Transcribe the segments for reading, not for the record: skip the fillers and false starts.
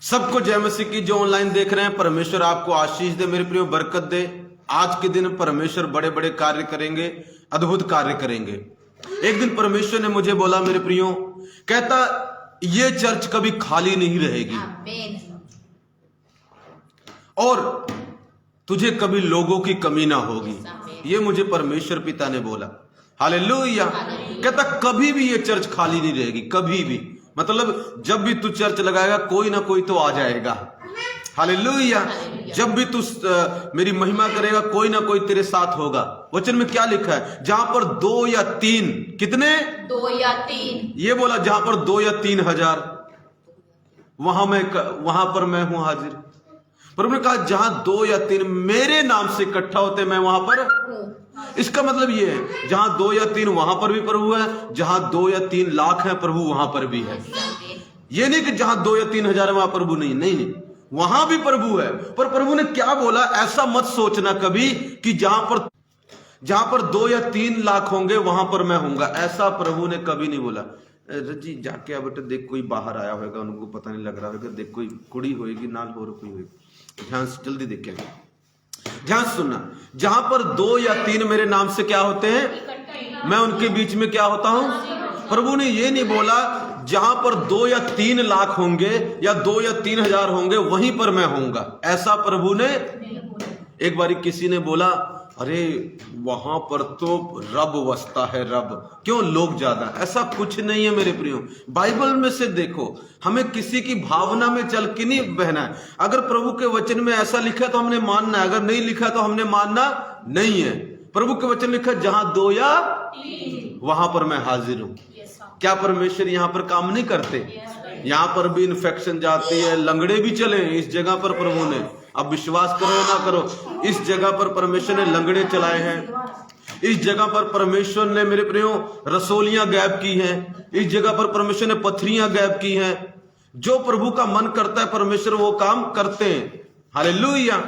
सबको जय मसीह की। जो ऑनलाइन देख रहे हैं, परमेश्वर आपको आशीष दे मेरे प्रियो, बरकत दे। आज के दिन परमेश्वर बड़े बड़े कार्य करेंगे, अद्भुत कार्य करेंगे। एक दिन परमेश्वर ने मुझे बोला मेरे प्रियो, कहता ये चर्च कभी खाली नहीं रहेगी और तुझे कभी लोगों की कमी ना होगी। ये मुझे परमेश्वर पिता ने बोला। हालेलुया। कहता कभी भी ये चर्च खाली नहीं रहेगी, कभी भी। मतलब जब भी तू चर्च लगाएगा कोई ना कोई तो आ जाएगा। हालेलुया। जब भी तू मेरी महिमा करेगा कोई ना कोई तेरे साथ होगा। वचन में क्या लिखा है? जहां पर 2 या 3, कितने? 2 या 3। ये बोला जहां पर 2 या 3 हजार, वहां पर मैं हूं हाजिर। प्रभु ने कहा जहां 2 या 3 मेरे नाम से इकट्ठा होते मैं वहां पर। इसका मतलब ये है जहां 2 या 3 वहां पर भी प्रभु है, जहां 2 या 3 लाख है प्रभु वहां पर भी है। ये नहीं कि जहां 2 या 3 हजार वहां प्रभु नहीं, नहीं, वहां भी प्रभु है। पर प्रभु ने क्या बोला? ऐसा मत सोचना कभी कि जहां पर 2 या 3 लाख होंगे वहां पर मैं होऊंगा। ऐसा प्रभु ने कभी नहीं बोला। जी जाके आ बेटा देख, कोई बाहर आया होगा, उनको पता नहीं लग रहा होगा, देख कोई कुड़ी होगी नाल हो कोई होगी। ध्यान से जल्दी देखेंगे, ध्यान सुनना। जहां पर 2 या 3 मेरे नाम से क्या होते हैं, मैं उनके बीच में क्या होता हूं। प्रभु ने ये नहीं बोला जहां पर 2 या 3 लाख होंगे या 2 या 3 हजार होंगे वहीं पर मैं होऊंगा। ऐसा प्रभु ने। एक बारी किसी ने बोला अरे वहां पर तो रब बसता है, रब क्यों, लोग ज्यादा। ऐसा कुछ नहीं है मेरे प्रियो। बाइबल में से देखो, हमें किसी की भावना में चल के नहीं बहना है। अगर प्रभु के वचन में ऐसा लिखा है तो हमने मानना है, अगर नहीं लिखा तो हमने मानना नहीं है। प्रभु के वचन लिखा है जहां 2 या 3 वहां पर मैं हाजिर हूं। क्या परमेश्वर यहां पर काम नहीं करते? यहां पर भी इन्फेक्शन जाती है, लंगड़े भी चले इस जगह पर प्रभु ने। अब विश्वास करो या ना करो, इस जगह पर परमेश्वर ने लंगड़े चलाए हैं। इस जगह पर परमेश्वर ने मेरे प्रियो रसोलियां गायब की हैं। इस जगह पर परमेश्वर ने पथरियां गायब की हैं। जो प्रभु का मन करता है परमेश्वर वो काम करते हैं। हालेलुया।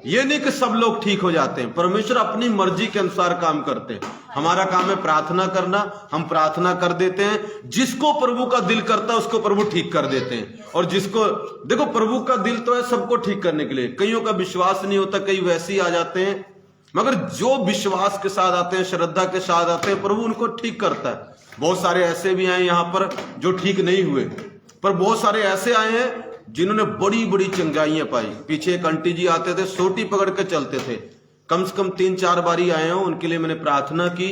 ये नहीं कि सब लोग ठीक हो जाते हैं, परमेश्वर अपनी मर्जी के अनुसार काम करते हैं। हमारा काम है प्रार्थना करना, हम प्रार्थना कर देते हैं। जिसको प्रभु का दिल करता है उसको प्रभु ठीक कर देते हैं। और जिसको देखो प्रभु का दिल तो है सबको ठीक करने के लिए। कईयों का विश्वास नहीं होता, कई वैसे ही आ जाते हैं, मगर जो विश्वास के साथ आते हैं, श्रद्धा के साथ आते हैं, प्रभु उनको ठीक करता है। बहुत सारे ऐसे भी आए यहाँ पर जो ठीक नहीं हुए, पर बहुत सारे ऐसे आए हैं जिन्होंने बड़ी बड़ी चंगाइयां पाई। पीछे एक आंटी जी आते थे, सोटी पकड़ के चलते थे, कम से कम 3-4 बारी आए हो, उनके लिए मैंने प्रार्थना की।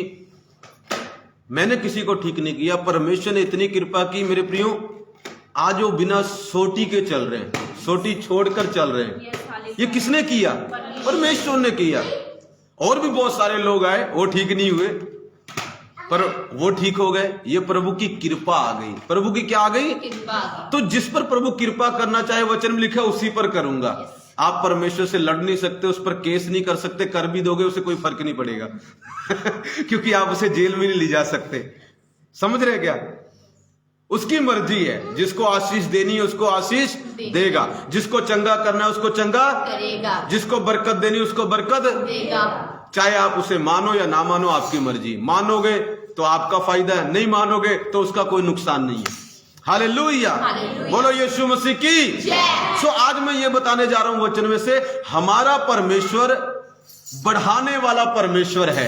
मैंने किसी को ठीक नहीं किया, परमेश्वर ने इतनी कृपा की मेरे प्रियो, आज वो बिना सोटी के चल रहे हैं, सोटी छोड़कर चल रहे हैं। ये किसने किया? परमेश्वर ने किया। और भी बहुत सारे लोग आए, वो ठीक नहीं हुए, पर वो ठीक हो गए। ये प्रभु की कृपा आ गई। प्रभु की क्या आ गई? तो जिस पर प्रभु कृपा करना चाहे, वचन में लिखा उसी पर करूंगा। आप परमेश्वर से लड़ नहीं सकते, उस पर केस नहीं कर सकते, कर भी दोगे उसे कोई फर्क नहीं पड़ेगा क्योंकि आप उसे जेल में नहीं ले जा सकते। समझ रहे क्या? उसकी मर्जी है, जिसको आशीष देनी है उसको आशीष देगा, जिसको चंगा करना है उसको चंगा करेगा, जिसको बरकत देनी उसको बरकत देगा। चाहे आप उसे मानो या ना मानो, आपकी मर्जी। मानोगे तो आपका फायदा है, नहीं मानोगे तो उसका कोई नुकसान नहीं है। हालेलुया। बोलो यीशु मसीह की। सो आज मैं ये बताने जा रहा हूं वचन में से, हमारा परमेश्वर बढ़ाने वाला परमेश्वर है।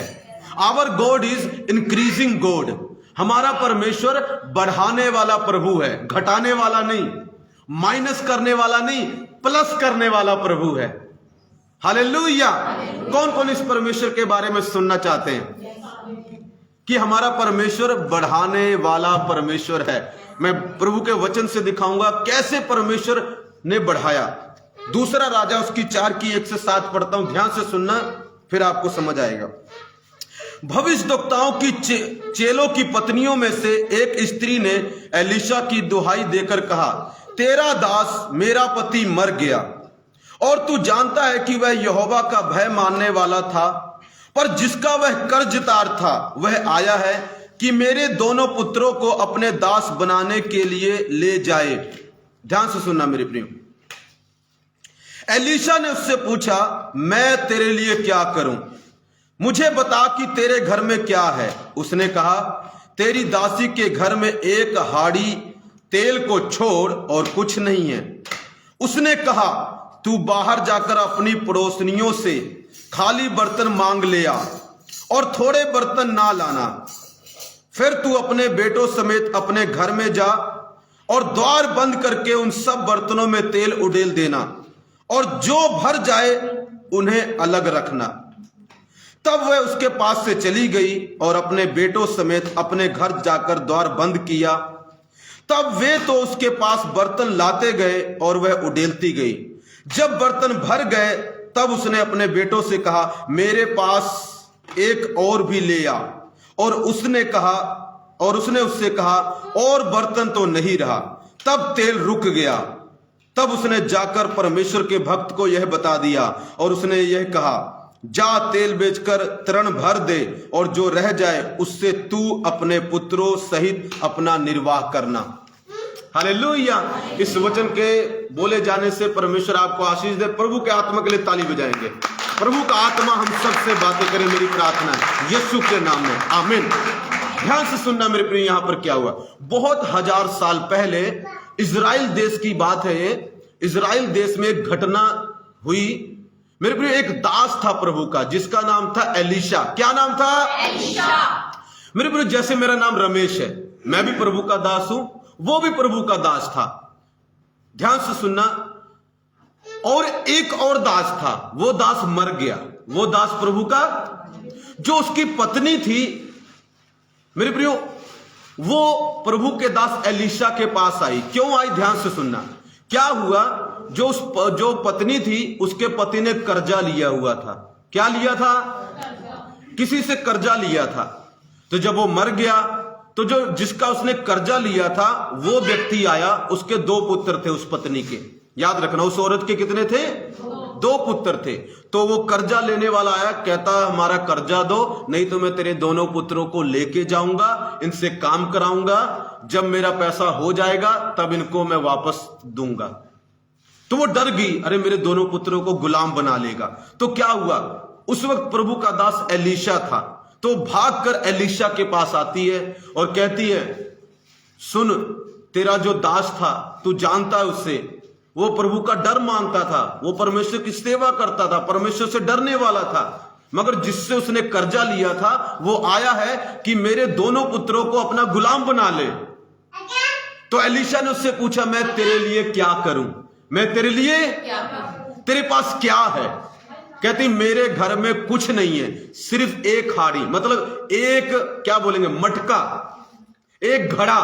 Our God is increasing God. हमारा परमेश्वर बढ़ाने वाला प्रभु है, घटाने वाला नहीं, माइनस करने वाला नहीं, प्लस करने वाला प्रभु है। हालेलुया। कौन कौन इस परमेश्वर के बारे में सुनना चाहते हैं कि हमारा परमेश्वर बढ़ाने वाला परमेश्वर है? मैं प्रभु के वचन से दिखाऊंगा कैसे परमेश्वर ने बढ़ाया। दूसरा राजा उसकी 4:1-7 पढ़ता हूं, ध्यान से सुनना, फिर आपको समझ आएगा। भविष्यद्वक्ताओं की चेलों की पत्नियों में से एक स्त्री ने एलीशा की दुहाई देकर कहा, तेरा दास मेरा पति मर गया और तू जानता है कि वह यहोवा का भय मानने वाला था, पर जिसका वह कर्जदार था वह आया है कि मेरे दोनों पुत्रों को अपने दास बनाने के लिए ले जाए। ध्यान से सुनना मेरे प्रियो। एलीशा ने उससे पूछा, मैं तेरे लिए क्या करूं? मुझे बता कि तेरे घर में क्या है। उसने कहा, तेरी दासी के घर में एक हाड़ी तेल को छोड़ और कुछ नहीं है। उसने कहा, तू बाहर जाकर अपनी पड़ोसनियों से खाली बर्तन मांग ले आ और थोड़े बर्तन ना लाना। फिर तू अपने बेटों समेत अपने घर में जा और द्वार बंद करके उन सब बर्तनों में तेल उड़ेल देना और जो भर जाए उन्हें अलग रखना। तब वह उसके पास से चली गई और अपने बेटों समेत अपने घर जाकर द्वार बंद किया। तब वे तो उसके पास बर्तन लाते गए और वह उड़ेलती गई। जब बर्तन भर गए तब उसने अपने बेटों से कहा, मेरे पास एक और भी ले आ। और उसने उससे कहा, और बर्तन तो नहीं रहा। तब तेल रुक गया। तब उसने जाकर परमेश्वर के भक्त को यह बता दिया और उसने यह कहा, जा तेल बेचकर तृण भर दे और जो रह जाए उससे तू अपने पुत्रों सहित अपना निर्वाह करना। हालेलुया। इस वचन के बोले जाने से परमेश्वर आपको आशीष दे। प्रभु के आत्मा के लिए ताली बजाएंगे। प्रभु का आत्मा हम सबसे बातें करे, मेरी प्रार्थना है यीशु के नाम में, आमीन। ध्यान से सुनना मेरे प्रिय, यहां पर क्या हुआ। बहुत हजार साल पहले इजराइल देश की बात है ये। इजराइल देश में एक घटना हुई मेरे प्रिय। एक दास था प्रभु का जिसका नाम था एलीशा। क्या नाम था? एलीशा। मेरे प्रिय, जैसे मेरा नाम रमेश है, मैं भी प्रभु का दास हूं, वो भी प्रभु का दास था। ध्यान से सुनना। और एक और दास था, वो दास मर गया। वो दास प्रभु का, जो उसकी पत्नी थी मेरे प्रियो, वो प्रभु के दास एलीशा के पास आई। क्यों आई? ध्यान से सुनना। क्या हुआ, जो पत्नी थी उसके पति ने कर्जा लिया हुआ था। क्या लिया था? किसी से कर्जा लिया था। तो जब वो मर गया तो जिसका उसने कर्जा लिया था वो व्यक्ति आया। उसके 2 पुत्र थे उस पत्नी के। याद रखना, उस औरत के कितने थे? 2 पुत्र थे। तो वो कर्जा लेने वाला आया, कहता हमारा कर्जा दो, नहीं तो मैं तेरे दोनों पुत्रों को लेके जाऊंगा, इनसे काम कराऊंगा, जब मेरा पैसा हो जाएगा तब इनको मैं वापस दूंगा। तो वो डर गई, अरे मेरे दोनों पुत्रों को गुलाम बना लेगा। तो क्या हुआ, उस वक्त प्रभु का दास एलीशा था। तो भागकर एलीशा के पास आती है और कहती है, सुन, तेरा जो दास था तू जानता है उससे, वो प्रभु का डर मानता था, वो परमेश्वर की सेवा करता था, परमेश्वर से डरने वाला था, मगर जिससे उसने कर्जा लिया था वो आया है कि मेरे दोनों पुत्रों को अपना गुलाम बना ले। तो एलीशा ने उससे पूछा, मैं तेरे लिए क्या करूं? मैं तेरे लिए क्या करूं? तेरे पास क्या है? कहती, मेरे घर में कुछ नहीं है, सिर्फ एक हाड़ी, मतलब एक क्या बोलेंगे, मटका, एक घड़ा,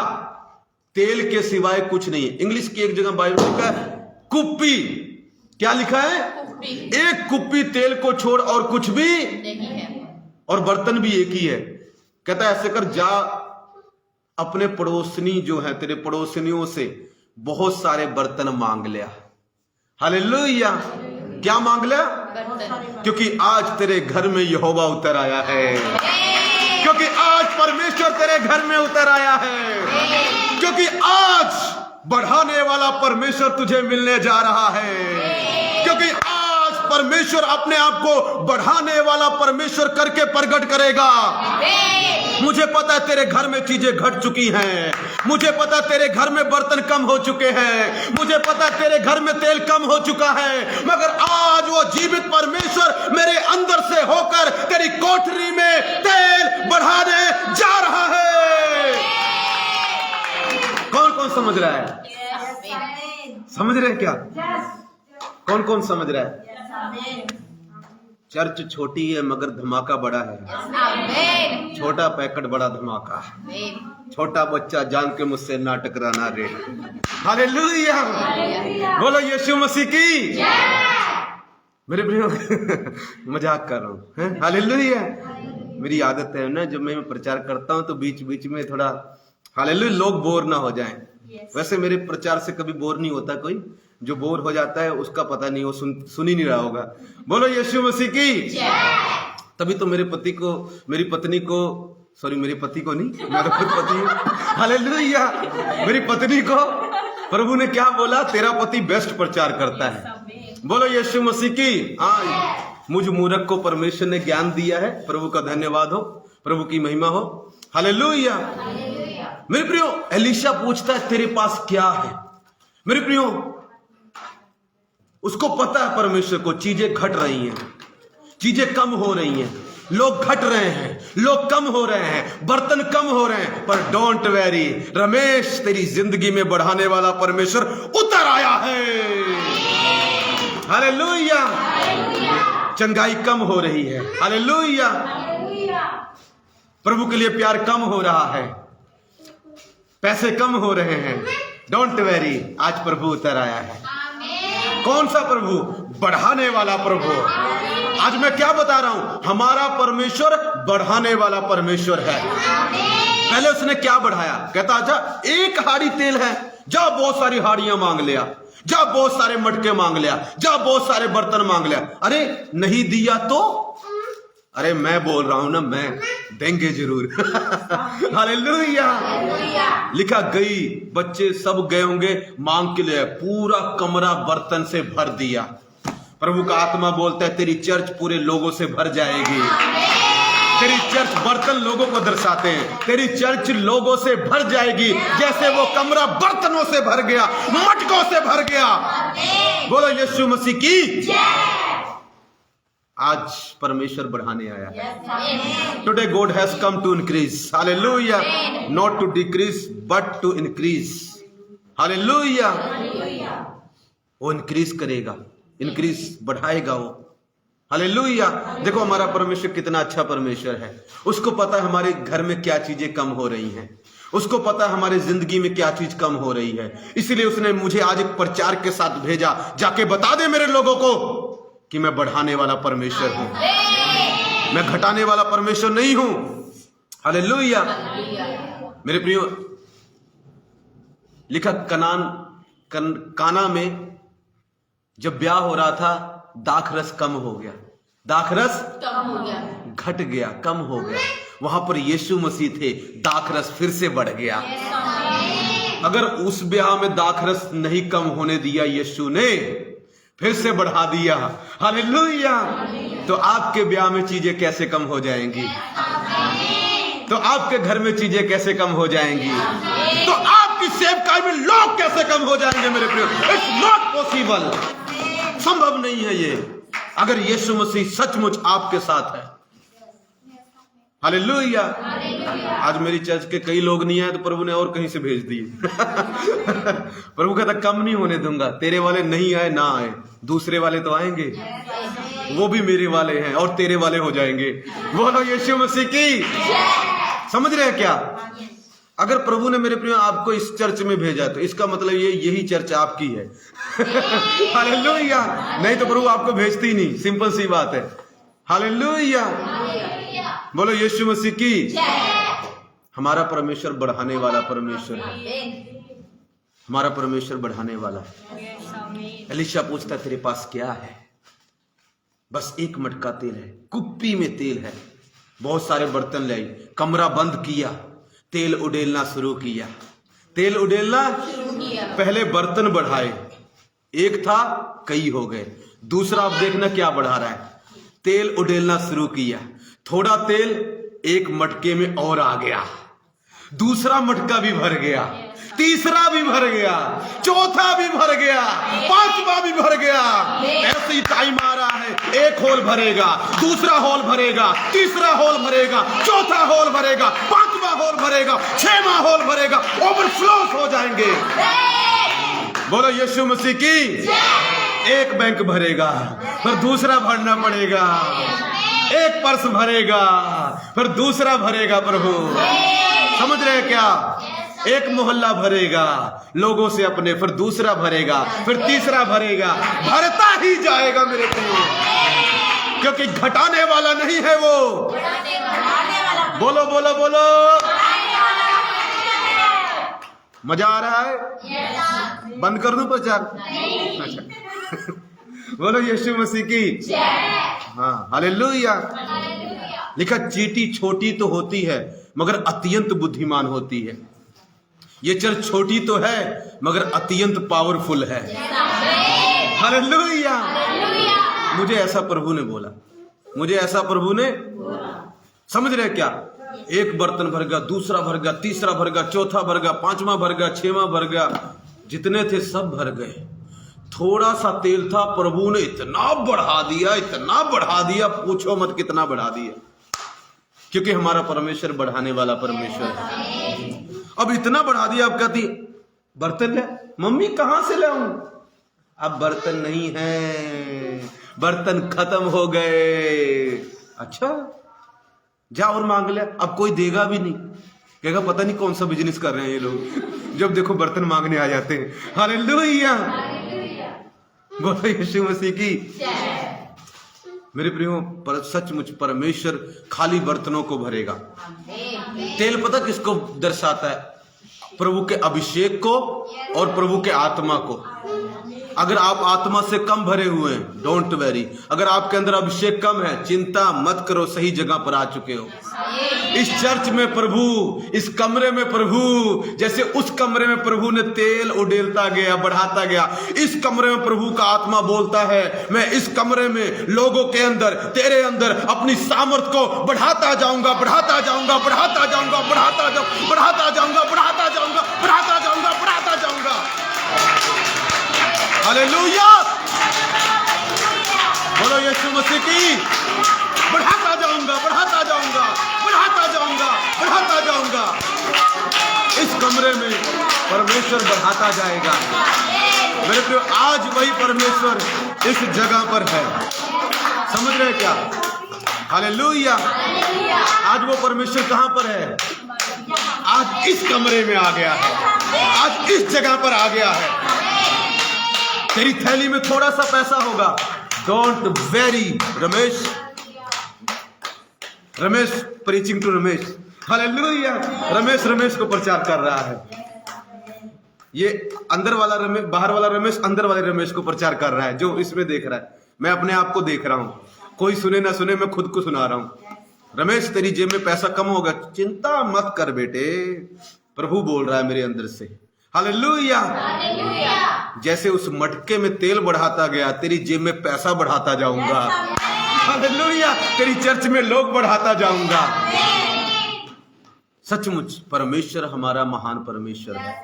तेल के सिवाय कुछ नहीं है। इंग्लिश की एक जगह बाइबल में लिखा है कुप्पी। क्या लिखा है? कुप्पी। एक कुप्पी तेल को छोड़ और कुछ भी नहीं है, और बर्तन भी एक ही है। कहता है, ऐसे कर, जा अपने पड़ोसनी जो है, तेरे पड़ोसनियों से बहुत सारे बर्तन मांग लिया। हालेलुया। क्या मांग लिया? क्योंकि आज तेरे घर में यहोवा उतर आया है। क्योंकि आज परमेश्वर तेरे घर में उतर आया है। क्योंकि आज बढ़ाने वाला परमेश्वर तुझे मिलने जा रहा है। क्योंकि आज परमेश्वर अपने आप को बढ़ाने वाला परमेश्वर करके प्रकट करेगा। मुझे पता है तेरे घर में चीजें घट चुकी हैं, मुझे पता है तेरे घर में बर्तन कम हो चुके हैं, मुझे पता है तेरे घर में तेल कम हो चुका है, मगर आज वो जीवित परमेश्वर मेरे अंदर से होकर तेरी कोठरी में तेल बढ़ाने जा रहा है। कौन कौन समझ रहा है? समझ रहे हैं क्या? कौन कौन समझ रहा है? चर्च छोटी है मगर धमाका बड़ा है। छोटा पैकेट बड़ा धमाका। छोटा बच्चा जान के मुझसे ना टकराना रे। हालेलुया। बोलो यीशु मसीह की। मेरे प्रियो, मजाक कर रहा हूँ। हालेलुया। मेरी आदत है ना, जब मैं प्रचार करता हूँ तो बीच बीच में थोड़ा हालेलुया, लोग बोर ना हो जाएं। वैसे मेरे प्रचार से कभी बोर नहीं होता कोई। जो बोर हो जाता है उसका पता नहीं, वो सुन ही नहीं रहा होगा। बोलो यीशु मसीह की। तभी तो मेरे पति को, मेरी पत्नी को, सॉरी मेरे पति को नहीं, मेरा खुद पति हूँ। हालेलुया। मेरी पत्नी को प्रभु ने क्या बोला? तेरा पति बेस्ट प्रचार करता है। बोलो यीशु मसीह की। हाँ, मुझ मूर्ख को परमेश्वर ने ज्ञान दिया है। प्रभु का धन्यवाद हो, प्रभु की महिमा हो। हालेलुया। मेरे प्रियो, एलीशा पूछता है तेरे पास क्या है। मेरे प्रियो, उसको पता है परमेश्वर को चीजें घट रही हैं, चीजें कम हो रही हैं, लोग घट रहे हैं, लोग कम हो रहे हैं, बर्तन कम हो रहे हैं, पर डोंट वेरी रमेश, तेरी जिंदगी में बढ़ाने वाला परमेश्वर उतर आया है। हालेलुया। चंगाई कम हो रही है, हालेलुया। प्रभु के लिए प्यार कम हो रहा है, पैसे कम हो रहे हैं, डोंट वेरी, आज प्रभु उतर आया है। कौन सा प्रभु? बढ़ाने वाला प्रभु। आज मैं क्या बता रहा हूं, हमारा परमेश्वर बढ़ाने वाला परमेश्वर है। पहले उसने क्या बढ़ाया? कहता अच्छा एक हाड़ी तेल है, जा बहुत सारी हाड़ियां मांग लिया, जा बहुत सारे मटके मांग लिया, जा बहुत सारे बर्तन मांग लिया। अरे नहीं दिया तो? अरे मैं बोल रहा हूं ना, मैं देंगे जरूर। हालेलुया। लिखा गई, बच्चे सब गए होंगे मांग के लिए, पूरा कमरा बर्तन से भर दिया। प्रभु का आत्मा बोलता है तेरी चर्च पूरे लोगों से भर जाएगी। तेरी चर्च बर्तन लोगों को दर्शाते हैं, तेरी चर्च लोगों से भर जाएगी, जैसे वो कमरा बर्तनों से भर गया, मटकों से भर गया। बोलो यीशु मसीह की। आज परमेश्वर बढ़ाने आया है। Today God has come to increase, hallelujah, not to decrease but to increase, hallelujah. वो इंक्रीज करेगा, इंक्रीज बढ़ाएगा वो, हालेलुया। देखो हमारा परमेश्वर कितना अच्छा परमेश्वर है। उसको पता है हमारे घर में क्या चीजें कम हो रही हैं, उसको पता है हमारी जिंदगी में क्या चीज कम हो रही है। इसलिए उसने मुझे आज एक प्रचार के साथ भेजा, जाके बता दे मेरे लोगों को कि मैं बढ़ाने वाला परमेश्वर हूं, मैं घटाने वाला परमेश्वर नहीं हूं। हालेलुया। मेरे प्रियो, लिखा काना में जब ब्याह हो रहा था, दाखरस कम हो गया, दाखरस कम हो गया, घट गया, कम हो गया। वहां पर यीशु मसीह थे, दाखरस फिर से बढ़ गया। अगर उस ब्याह में दाखरस नहीं कम होने दिया यीशु ने, फिर से बढ़ा दिया, हालेलुया, तो आपके ब्याह में चीजें कैसे कम हो जाएंगी? तो आपके घर में चीजें कैसे कम हो जाएंगी? तो आपकी सेवकाई में लोग कैसे कम हो जाएंगे? मेरे प्रियो, इट्स नॉट पॉसिबल, संभव नहीं है ये, अगर यीशु मसीह सचमुच आपके साथ है। हालेलुया। आज मेरी चर्च के कई लोग नहीं आए तो प्रभु ने और कहीं से भेज दिए। प्रभु कहता कम नहीं होने दूंगा, तेरे वाले नहीं आए ना आए, दूसरे वाले तो आएंगे, वो भी मेरे वाले हैं और तेरे वाले हो जाएंगे। बोलो यीशु मसीह की। समझ रहे हैं क्या? अगर प्रभु ने मेरे प्रियो आपको इस चर्च में भेजा तो इसका मतलब ये यही चर्च आपकी है। हालेलुया। नहीं तो प्रभु आपको भेजती ही नहीं, सिंपल सी बात है। हालेलुया। बोलो यीशु मसीह की। हमारा परमेश्वर बढ़ाने वाला परमेश्वर है, हमारा परमेश्वर बढ़ाने वाला है। एलीशा पूछता तेरे पास क्या है? बस एक मटका तेल है, कुप्पी में तेल है, बहुत सारे बर्तन ले, कमरा बंद किया, तेल उडेलना शुरू किया, तेल उडेलना पहले बर्तन बढ़ाए, एक था कई हो गए, दूसरा अब देखना क्या बढ़ा रहा है, तेल उडेलना शुरू किया, थोड़ा तेल एक मटके में और आ गया, दूसरा मटका भी भर गया, तीसरा भी भर गया, चौथा भी भर गया, पांचवा भी भर गया। ऐसे ही टाइम आ रहा है, एक होल भरेगा, दूसरा होल भरेगा, तीसरा होल भरेगा, चौथा होल भरेगा, पांचवा होल भरेगा, छठवां होल भरेगा, ओवरफ्लोस हो जाएंगे। बोलो यीशु मसीह की। एक बैंक भरेगा, फिर दूसरा भरना पड़ेगा, एक पर्स भरेगा, फिर दूसरा भरेगा। प्रभु समझ रहे हैं क्या? एक मोहल्ला भरेगा लोगों से अपने, फिर दूसरा भरेगा, फिर तीसरा भरेगा, भरता ही जाएगा मेरे प्रियो, क्योंकि घटाने वाला नहीं है वो। बोलो बोलो बोलो, मजा आ रहा है? बंद कर दूं प्रचार? अच्छा। बोलो यीशु मसीह की। हाँ, हालेलुया। लिखा चींटी छोटी तो होती है मगर अत्यंत बुद्धिमान होती है। ये चर्च छोटी तो है मगर अत्यंत पावरफुल है। हालेलुया। मुझे ऐसा प्रभु ने बोला, मुझे ऐसा प्रभु ने, समझ रहे क्या? एक बर्तन भर गया, दूसरा भर गया, तीसरा भर गया, चौथा भर गया, पांचवा भर गया, छठवां भर गया, जितने थे सब भर गए। थोड़ा सा तेल था, प्रभु ने इतना बढ़ा दिया, इतना बढ़ा दिया, पूछो मत कितना बढ़ा दिया, क्योंकि हमारा परमेश्वर बढ़ाने वाला परमेश्वर है। अब इतना बढ़ा दिया, अब कहती बर्तन ले, मम्मी कहां से लाऊं? अब बर्तन नहीं है, बर्तन खत्म हो गए। अच्छा जा और मांग ले, अब कोई देगा भी नहीं, कहेगा पता नहीं कौन सा बिजनेस कर रहे हैं ये लोग, जब देखो बर्तन मांगने आ जाते हैं। हालेलुया, बोलो यीशु मसीह की। मेरे प्रियो, पर सचमुच परमेश्वर खाली बर्तनों को भरेगा। तेल पता किसको दर्शाता है? प्रभु के अभिषेक को और प्रभु के आत्मा को। अगर आप आत्मा से कम भरे हुए हैं, डोंट वेरी। अगर आपके अंदर अभिषेक कम है, चिंता मत करो, सही जगह पर आ चुके हो। इस चर्च में प्रभु, इस कमरे में प्रभु, जैसे उस कमरे में प्रभु ने तेल उड़ेलता गया, बढ़ाता गया, इस कमरे में प्रभु का आत्मा बोलता है, मैं इस कमरे में लोगों के अंदर, तेरे अंदर अपनी सामर्थ को बढ़ाता जाऊंगा, बढ़ाता जाऊंगा, बढ़ाता जाऊंगा, बढ़ाता जाऊंगा, बढ़ाता जाऊंगा, बढ़ाता जाऊंगा, बढ़ाता जाऊंगा, बढ़ाता जाऊंगा। हालेलुया, बोलो यीशु मसीह की। बढ़ाता जाऊंगा, बढ़ाता जाऊंगा, बढ़ाता जाऊंगा, बढ़ाता जाऊंगा। इस कमरे में परमेश्वर बढ़ाता जाएगा। मेरे प्रियो, आज वही परमेश्वर इस जगह पर है। समझ रहे क्या? हालेलुया। आज वो परमेश्वर कहां पर है? आज इस कमरे में आ गया है, आज इस जगह पर आ गया है। तेरी थैली में थोड़ा सा पैसा होगा, don't worry. Ramesh preaching to Ramesh. Hallelujah. Ramesh को प्रचार कर रहा है। ये अंदर वाला रमेश, बाहर वाला रमेश अंदर वाले रमेश को प्रचार कर रहा है, जो इसमें देख रहा है। मैं अपने आप को देख रहा हूं, कोई सुने ना सुने, मैं खुद को सुना रहा हूं। रमेश, तेरी जेब में पैसा कम होगा, चिंता मत कर बेटे, प्रभु बोल रहा है मेरे अंदर से। हालेलुया। जैसे उस मटके में तेल बढ़ाता गया, तेरी जेब में पैसा बढ़ाता जाऊंगा। हालेलुया। तेरी चर्च में लोग बढ़ाता जाऊंगा। सचमुच परमेश्वर हमारा महान परमेश्वर है।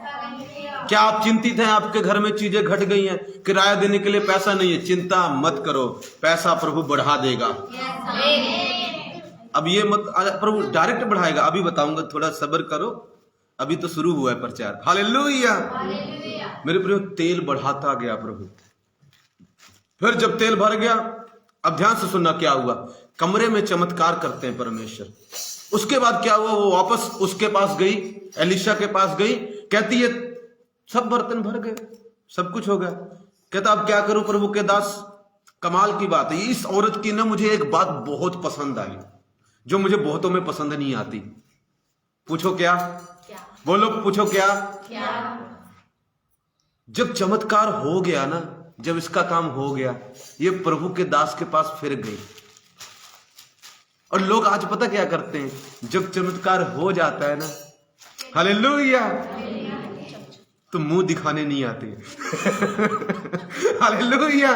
क्या आप चिंतित हैं? आपके घर में चीजें घट गई हैं, किराया देने के लिए पैसा नहीं है, चिंता मत करो, पैसा प्रभु बढ़ा देगा। अब ये मत, प्रभु डायरेक्ट बढ़ाएगा, अभी बताऊंगा, थोड़ा सब्र करो, अभी तो शुरू हुआ है प्रचार। हालेलुया। मेरे प्रियो, तेल बढ़ाता गया प्रभु। फिर जब तेल भर गया, अब ध्यान से सुनना क्या हुआ। कमरे में चमत्कार करते हैं परमेश्वर। उसके बाद क्या हुआ? वो वापस उसके पास गई, एलिशा के पास गई, कहती है सब बर्तन भर गए, सब कुछ हो गया। कहता अब क्या करूं प्रभु के दास? कमाल की बात है, इस औरत की ना मुझे एक बात बहुत पसंद आई, जो मुझे बहुतों में पसंद नहीं आती। पूछो क्या? बोलो, पूछो क्या? जब चमत्कार हो गया ना, जब इसका काम हो गया, ये प्रभु के दास के पास फिर गई। और लोग आज पता क्या करते हैं, जब चमत्कार हो जाता है ना, हालेलुया, तो मुंह दिखाने नहीं आते। हालेलुया।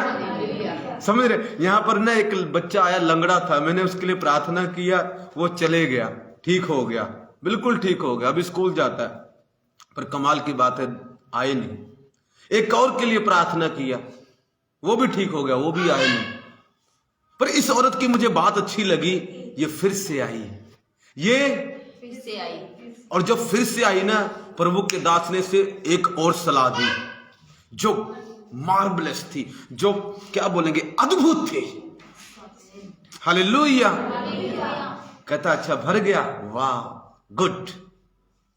समझ रहे? यहां पर ना एक बच्चा आया, लंगड़ा था, मैंने उसके लिए प्रार्थना किया, वो चले गया, ठीक हो गया, बिल्कुल ठीक हो गया, अभी स्कूल जाता है। पर कमाल की बात है, आए नहीं। एक और के लिए प्रार्थना किया, वो भी ठीक हो गया, वो भी आए नहीं। पर इस औरत की मुझे बात अच्छी लगी, ये फिर से आई, ये फिर से आई। और जब फिर से आई ना, प्रभु के दास ने से एक और सलाह दी, जो मार्वलस थी, जो क्या बोलेंगे, अद्भुत थी। हालेलुया। कहता अच्छा भर गया, वाह गुड।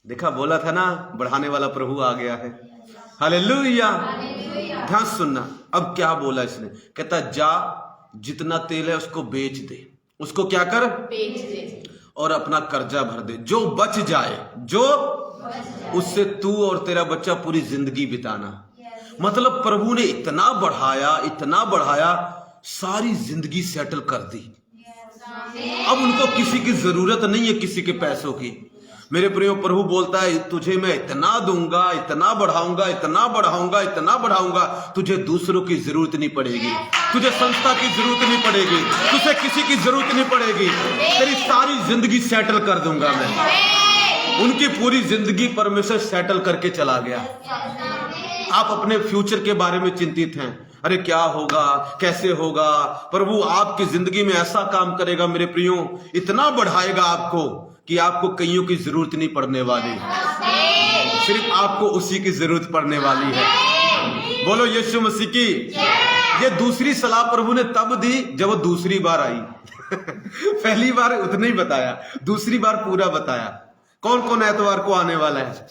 देखा, बोला था ना, बढ़ाने वाला प्रभु आ गया है। हालेलुया। ध्यान सुनना, अब क्या बोला इसने? कहता जा, जितना तेल है उसको बेच दे। उसको क्या कर? बेच दे। और अपना कर्जा भर दे, जो बच जाए, जो उससे तू और तेरा बच्चा पूरी जिंदगी बिताना। मतलब प्रभु ने इतना बढ़ाया, इतना बढ़ाया, सारी जिंदगी सेटल कर दी। अब उनको किसी की जरूरत नहीं है, किसी के पैसों की। मेरे प्रियो, प्रभु बोलता है तुझे मैं इतना दूंगा, इतना बढ़ाऊंगा, इतना बढ़ाऊंगा, इतना बढ़ाऊंगा, तुझे दूसरों की जरूरत नहीं पड़ेगी, तुझे संस्था की जरूरत नहीं पड़ेगी, तुझे किसी की जरूरत नहीं पड़ेगी, तेरी सारी जिंदगी सेटल कर दूंगा मैं। उनकी पूरी जिंदगी परमेश्वर सेटल करके चला गया। आप अपने फ्यूचर के बारे में चिंतित हैं, अरे क्या होगा, कैसे होगा। प्रभु आपकी जिंदगी में ऐसा काम करेगा मेरे प्रियो, इतना बढ़ाएगा आपको कि आपको कईयों की जरूरत नहीं पड़ने वाली, सिर्फ आपको उसी की जरूरत पड़ने वाली है। बोलो यीशु मसीह की। ये दूसरी सलाह प्रभु ने तब दी जब वो दूसरी बार आई। पहली बार उतना ही बताया, दूसरी बार पूरा बताया। कौन कौन एतवार को आने वाला है?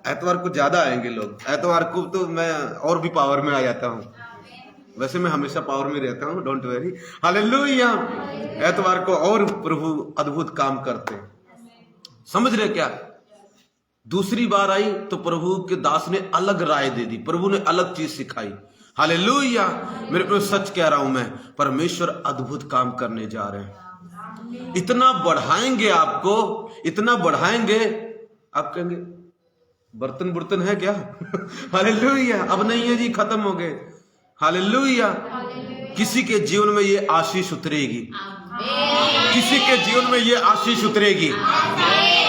एतवार को ज्यादा आएंगे लोग। एतवार को तो मैं और भी पावर में आ जाता हूँ, वैसे मैं हमेशा पावर में रहता हूँ, डोंट वेरी। हालेलुया। एतवार को और प्रभु अद्भुत काम करते हैं। समझ रहे क्या? दूसरी बार आई तो प्रभु के दास ने अलग राय दे दी, प्रभु ने अलग चीज सिखाई। हालेलुया। मेरे को सच कह रहा हूं मैं, परमेश्वर अद्भुत काम करने जा रहे हैं। इतना बढ़ाएंगे आपको, इतना बढ़ाएंगे, आप कहेंगे बर्तन बुर्तन है क्या? हालेलुया। अब नहीं है जी, खत्म हो गए। हालेलुया। किसी के जीवन में ये आशीष उतरेगी, किसी के जीवन में ये आशीष उतरेगी।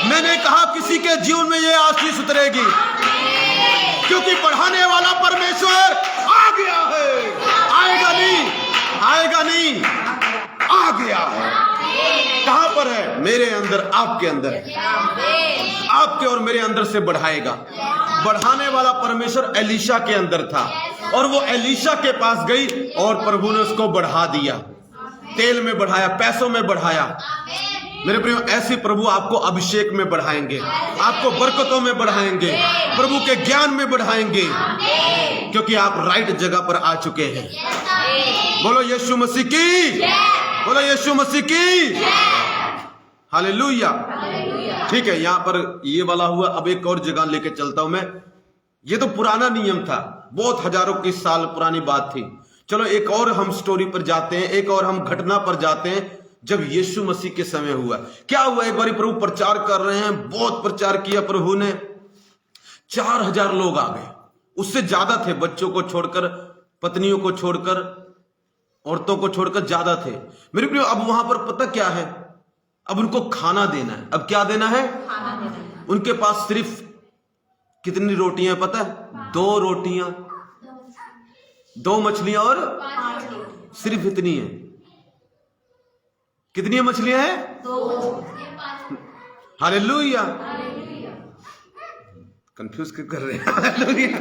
मैंने कहा किसी के जीवन में ये आशीष उतरेगी, क्योंकि बढ़ाने वाला परमेश्वर आ गया है। आएगा नहीं, आएगा नहीं, आ गया है। कहां पर है? मेरे अंदर, आपके अंदर, आपके और मेरे अंदर से बढ़ाएगा। बढ़ाने वाला परमेश्वर एलीशा के अंदर था, और वो एलीशा के पास गई और प्रभु ने उसको बढ़ा दिया, तेल में बढ़ाया, पैसों में बढ़ाया। मेरे प्रियो, ऐसे प्रभु आपको अभिषेक में बढ़ाएंगे, आपको बरकतों में बढ़ाएंगे, प्रभु के ज्ञान में बढ़ाएंगे, क्योंकि आप राइट जगह पर आ चुके हैं। बोलो यीशु मसीह की, बोलो यीशु मसीह की। हालेलुया। ठीक है, यहां पर ये वाला हुआ। अब एक और जगह लेके चलता हूं मैं। ये तो पुराना नियम था, बहुत हजारों की साल पुरानी बात थी। चलो एक और हम स्टोरी पर जाते हैं, एक और हम घटना पर जाते हैं, जब यीशु मसीह के समय हुआ। क्या हुआ? एक बारी प्रभु प्रचार कर रहे हैं, बहुत प्रचार किया प्रभु ने, 4000 लोग आ गए, उससे ज्यादा थे, बच्चों को छोड़कर, पत्नियों को छोड़कर, औरतों को छोड़कर ज्यादा थे। मेरे प्रियो, अब वहां पर पता क्या है? अब उनको खाना देना है। अब क्या देना है? खाना देना है। उनके पास सिर्फ कितनी रोटियां पता है? 2 रोटियां, 2 मछलियां और सिर्फ इतनी है। कितनी मछलियां हैं? 2। हालेलुया। कंफ्यूज क्यों कर रहे हैं? हालेलुया।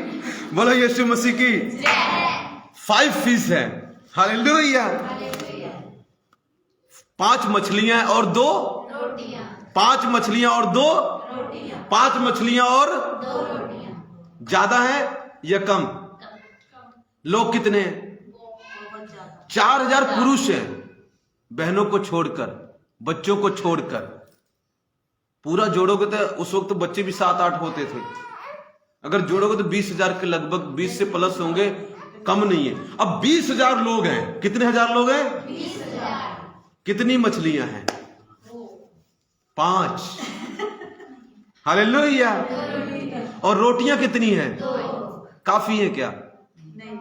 बोलो यीशु मसीह की। 5 फिश है। हालेलुया। 5 मछलियां और 2 रोटियां। 5 मछलियां और 2 रोटियां। 5 मछलियां और 2 रोटियां। ज्यादा है या कम? लोग कितने हैं? 4000 पुरुष हैं, बहनों को छोड़कर, बच्चों को छोड़कर। पूरा जोड़ोगे तो उस वक्त बच्चे भी 7-8 होते थे। अगर जोड़ोगे तो 20,000 के लगभग, 20 से प्लस होंगे, कम नहीं है। अब 20,000 लोग हैं। कितने हजार लोग हैं? 20,000। कितनी मछलियां हैं? 5। हालेलुया। और रोटियां कितनी हैं? 2। काफी है क्या? नहीं।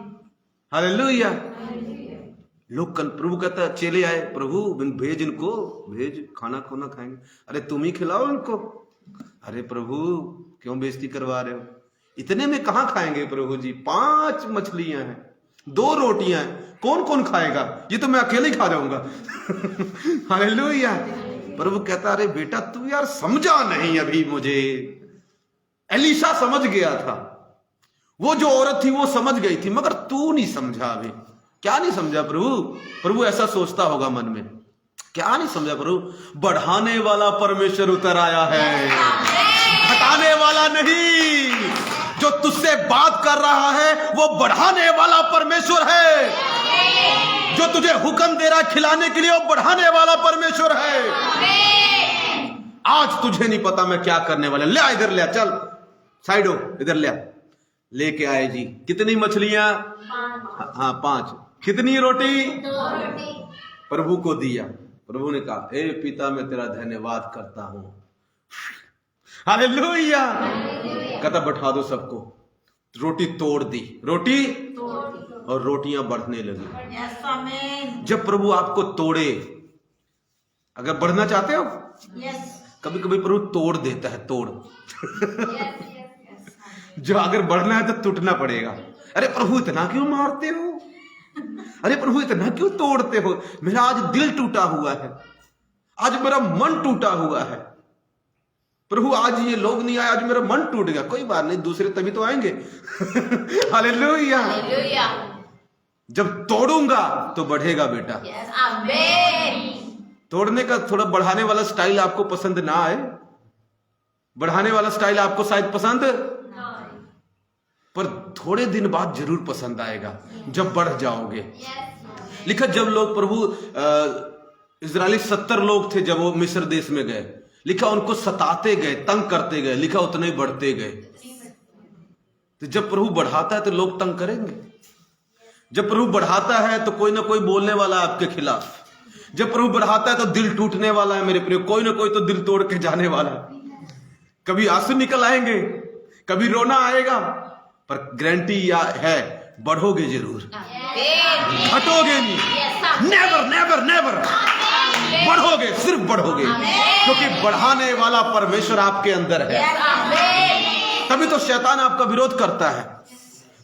हालेलुया। लोग प्रभु कहता है, चले आए, प्रभु भेज इनको, भेज, खाना खोना खाएंगे। अरे तुम ही खिलाओ इनको। अरे प्रभु क्यों बेइज्जती करवा रहे हो? इतने में कहां खाएंगे प्रभु जी? 5 मछलियां हैं, 2 रोटियां हैं, कौन कौन खाएगा? ये तो मैं अकेले ही खा जाऊंगा। हालेलुया। प्रभु कहता, अरे बेटा तू यार समझा नहीं अभी मुझे। एलीशा समझ गया था, वो जो औरत थी वो समझ गई थी, मगर तू नहीं समझा अभी। क्या नहीं समझा प्रभु? प्रभु ऐसा सोचता होगा मन में, क्या नहीं समझा प्रभु? बढ़ाने वाला परमेश्वर उतर आया है, घटाने वाला नहीं। जो तुझसे बात कर रहा है वो बढ़ाने वाला परमेश्वर है। जो तुझे हुक्म दे रहा है खिलाने के लिए, वो बढ़ाने वाला परमेश्वर है। आज तुझे नहीं पता मैं क्या करने वाला। ले आ इधर, ले आ, चल साइड हो, इधर ले आ। लेके आए जी। कितनी मछलियां? 5। 5। कितनी रोटी? 2 रोटी। प्रभु को दिया। प्रभु ने कहा, हे पिता मैं तेरा धन्यवाद करता हूं, हालेलुया। कहता बैठा दो सबको। रोटी तोड़ दी, रोटी और रोटियां बढ़ने लगी। जब प्रभु आपको तोड़े, अगर बढ़ना चाहते हो, कभी कभी प्रभु तोड़ देता है, तोड़। जो अगर बढ़ना है तो टूटना पड़ेगा। अरे प्रभु इतना क्यों मारते हो, अरे प्रभु इतना क्यों तोड़ते हो, मेरा आज दिल टूटा हुआ है, आज मेरा मन टूटा हुआ है। प्रभु आज ये लोग नहीं आए, आज मेरा मन टूट गया। कोई बात नहीं, दूसरे तभी तो आएंगे। हालेलुया। जब तोड़ूंगा तो बढ़ेगा बेटा। तोड़ने का थोड़ा बढ़ाने वाला स्टाइल आपको पसंद ना आए, बढ़ाने वाला स्टाइल आपको शायद पसंद, पर थोड़े दिन बाद जरूर पसंद आएगा जब बढ़ जाओगे। लिखा जब लोग प्रभु इजरायली 70 लोग थे जब वो मिस्र देश में गए, लिखा उनको सताते गए, तंग करते गए, लिखा उतने ही बढ़ते गए। तो जब प्रभु बढ़ाता है तो लोग तंग करेंगे। जब प्रभु बढ़ाता है तो कोई ना कोई बोलने वाला है आपके खिलाफ। जब प्रभु बढ़ाता है तो दिल टूटने वाला है मेरे प्रिय, कोई ना कोई तो दिल तोड़ के जाने वाला है। कभी आंसू निकल आएंगे, कभी रोना आएगा, पर गारंटी है बढ़ोगे जरूर, घटोगे नहीं। नेवर नेवर नेवर, बढ़ोगे, सिर्फ बढ़ोगे, क्योंकि बढ़ाने वाला परमेश्वर आपके अंदर है। तभी तो शैतान आपका विरोध करता है,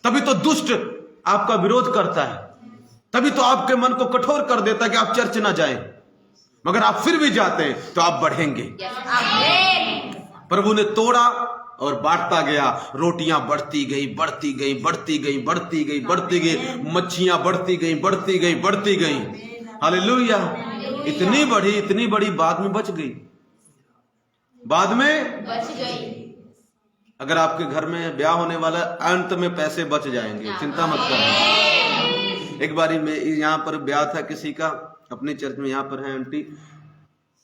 तभी तो दुष्ट आपका विरोध करता है, तभी तो आपके मन को कठोर कर देता है कि आप चर्च ना जाएं, मगर आप फिर भी जाते हैं तो आप बढ़ेंगे। प्रभु ने तोड़ा और बांटता गया, रोटियां बढ़ती गई, बढ़ती गई, बढ़ती गई, बढ़ती गई, बढ़ती गई, मच्छियां बढ़ती गई, बढ़ती गई, बढ़ती गई। हालेलुया। इतनी बड़ी, बाद में बच गई, बाद में बच गई। अगर आपके घर में ब्याह होने वाला, अंत में पैसे बच जाएंगे, चिंता मत करो। एक बारी में यहाँ पर ब्याह था किसी का, अपने चर्च में, यहाँ पर है आंटी,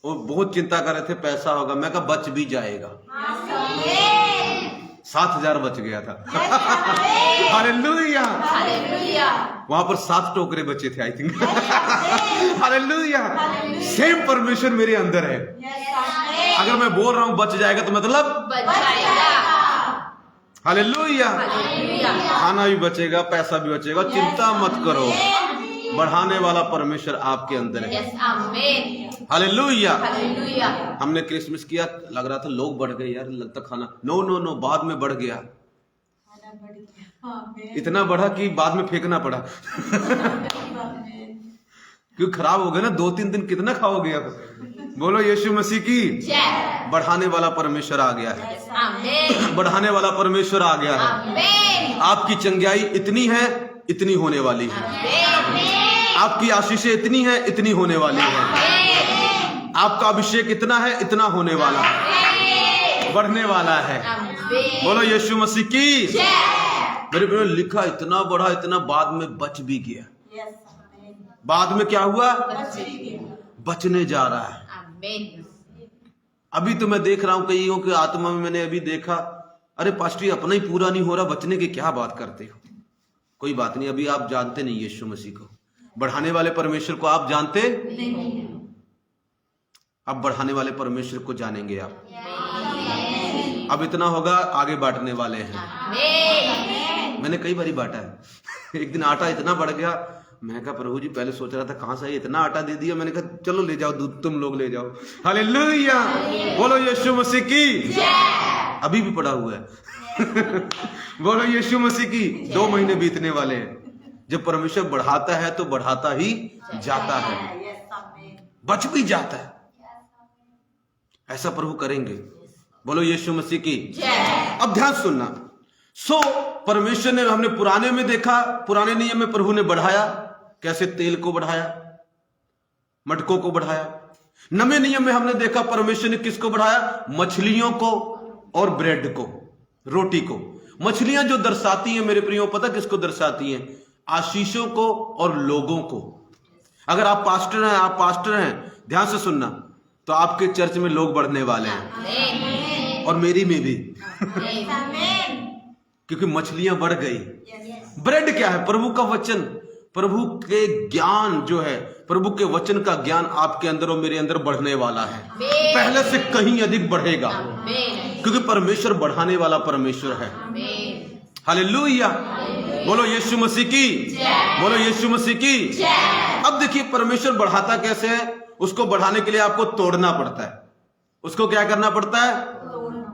वो बहुत चिंता कर रहे थे पैसा होगा। मैं कहा बच भी जाएगा। 7,000 बच गया था। हालेलुया। वहां पर 7 टोकरे बचे थे आई थिंक। हालेलुया। सेम परमेश्वर मेरे अंदर है। अगर मैं बोल रहा हूं बच जाएगा तो मतलब बच जाएगा। हालेलुया। खाना भी बचेगा, पैसा भी बचेगा, चिंता मत करो। बढ़ाने वाला परमेश्वर आपके अंदर है। हालेलुया। हमने क्रिसमस किया, लग रहा था लोग बढ़ गए यार, लगता खाना, नो नो नो, बाद में बढ़ गया, इतना बढ़ा कि बाद में फेंकना पड़ा। क्यों खराब हो गया ना, 2-3 दिन कितना खाओगे अब। बोलो यीशु मसीह की। बढ़ाने वाला परमेश्वर आ गया है, बढ़ाने वाला परमेश्वर आ गया है। आपकी चंगाई इतनी है, इतनी होने वाली है। आपकी आशीषें इतनी है, इतनी होने वाली है। आपका अभिषेक इतना है, इतना होने वाला है, बढ़ने वाला है। बोलो यीशु मसीह की। मेरे प्रिय, लिखा इतना बढ़ा, इतना, बाद में बच भी गया। बाद में क्या हुआ, बचने जा रहा है। अभी तो मैं देख रहा हूं कईयों के आत्मा में, मैंने अभी देखा, अरे पास्टर अपना ही पूरा नहीं हो रहा, बचने की क्या बात करते हो। कोई बात नहीं, अभी आप जानते नहीं यीशु मसीह को, बढ़ाने वाले परमेश्वर को आप जानते नहीं। अब बढ़ाने वाले परमेश्वर को जानेंगे आप। अब इतना होगा, आगे बांटने वाले हैं। मैंने कई बारी बांटा है। एक दिन आटा इतना बढ़ गया, मैं कहा प्रभु जी, पहले सोच रहा था कहां से इतना आटा दे दिया। मैंने कहा चलो ले जाओ दूध, तुम लोग ले जाओ। हालेलुया। बोलो यीशु मसीह की। अभी भी पड़ा हुआ है। बोलो यीशु मसीह की। 2 महीने बीतने वाले हैं। जब परमेश्वर बढ़ाता है तो बढ़ाता ही जाता है, बच भी जाता है। ऐसा प्रभु करेंगे। बोलो यीशु मसीह की। अब ध्यान सुनना। परमेश्वर ने, हमने पुराने में देखा, पुराने नियम में प्रभु ने बढ़ाया, कैसे तेल को बढ़ाया, मटकों को बढ़ाया। नवे नियम में हमने देखा परमेश्वर ने किसको बढ़ाया, मछलियों को और ब्रेड को, रोटी को। मछलियां जो दर्शाती हैं मेरे प्रियो, पता किसको दर्शाती हैं, आशीषों को और लोगों को। अगर आप पास्टर हैं, ध्यान से सुनना, तो आपके चर्च में लोग बढ़ने वाले हैं, और मेरी में भी। क्योंकि मछलियां बढ़ गई। ब्रेड क्या है, प्रभु का वचन। प्रभु के ज्ञान जो है, प्रभु के वचन का ज्ञान आपके अंदर और मेरे अंदर बढ़ने वाला है, पहले से कहीं अधिक बढ़ेगा, क्योंकि परमेश्वर बढ़ाने वाला परमेश्वर है। हालेलुया, बोलो यीशु मसीह की, बोलो यीशु मसीह की। अब देखिए परमेश्वर बढ़ाता कैसे है। उसको बढ़ाने के लिए आपको तोड़ना पड़ता है। उसको क्या करना पड़ता है?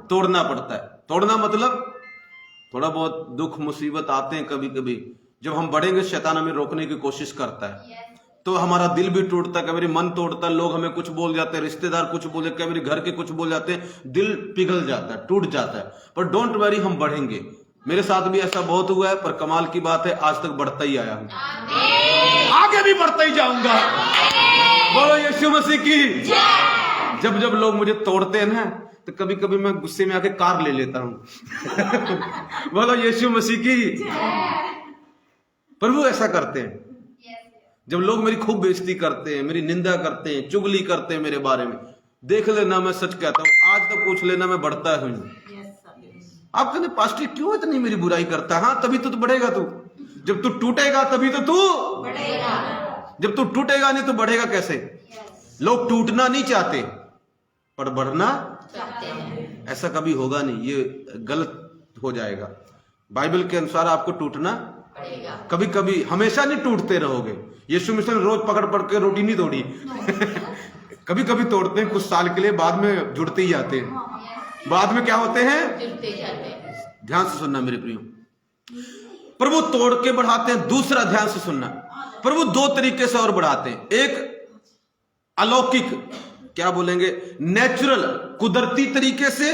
तोड़ना पड़ता है। तोड़ना मतलब थोड़ा बहुत दुख मुसीबत आते हैं कभी कभी, जब हम बढ़ेंगे शैतान हमें रोकने की कोशिश करता है, तो हमारा दिल भी टूटता है, कभी मन तोड़ता है, लोग हमें कुछ बोल जाते हैं, रिश्तेदार कुछ बोले, कभी घर के कुछ बोल जाते हैं, दिल पिघल जाता है, टूट जाता है। पर डोंट वरी, हम बढ़ेंगे। मेरे साथ भी ऐसा बहुत हुआ है, पर कमाल की बात है आज तक बढ़ता ही आया हूं, आगे भी बढ़ता ही जाऊंगा। बोलो यीशु मसीह की। जब जब लोग मुझे तोड़ते हैं ना, तो कभी कभी मैं गुस्से में आके कार ले लेता हूं। बोलो यीशु मसीह की। प्रभु ऐसा करते हैं। जब लोग मेरी खूब बेइज्जती करते हैं, मेरी निंदा करते हैं, चुगली करते हैं मेरे बारे में, देख लेना मैं सच कहता हूं, आज तक पूछ लेना मैं बढ़ता हूं। आप कहते पास्टर क्यों इतनी मेरी बुराई करता है? हाँ, तभी तो बढ़ेगा तू। जब तू टूटेगा तभी तो तू बढ़ेगा। जब तू टूटेगा नहीं तो बढ़ेगा कैसे? लोग टूटना नहीं चाहते पर बढ़ना चाहते हैं। ऐसा कभी होगा नहीं, ये गलत हो जाएगा। बाइबल के अनुसार आपको टूटना पड़ेगा। कभी कभी, हमेशा नहीं टूटते रहोगे। यीशु मसीह ने रोज पकड़ पकड़ के रोटी नहीं तोड़ी। कभी कभी तोड़ते हैं कुछ साल के लिए, बाद में जुड़ते ही जाते हैं। बाद में क्या होते हैं? जुड़ते जाते हैं। ध्यान से सुनना मेरे प्रियो, प्रभु तोड़ के बढ़ाते हैं। दूसरा, ध्यान से सुनना, प्रभु दो तरीके से और बढ़ाते हैं। एक अलौकिक, क्या बोलेंगे, नेचुरल, कुदरती तरीके से।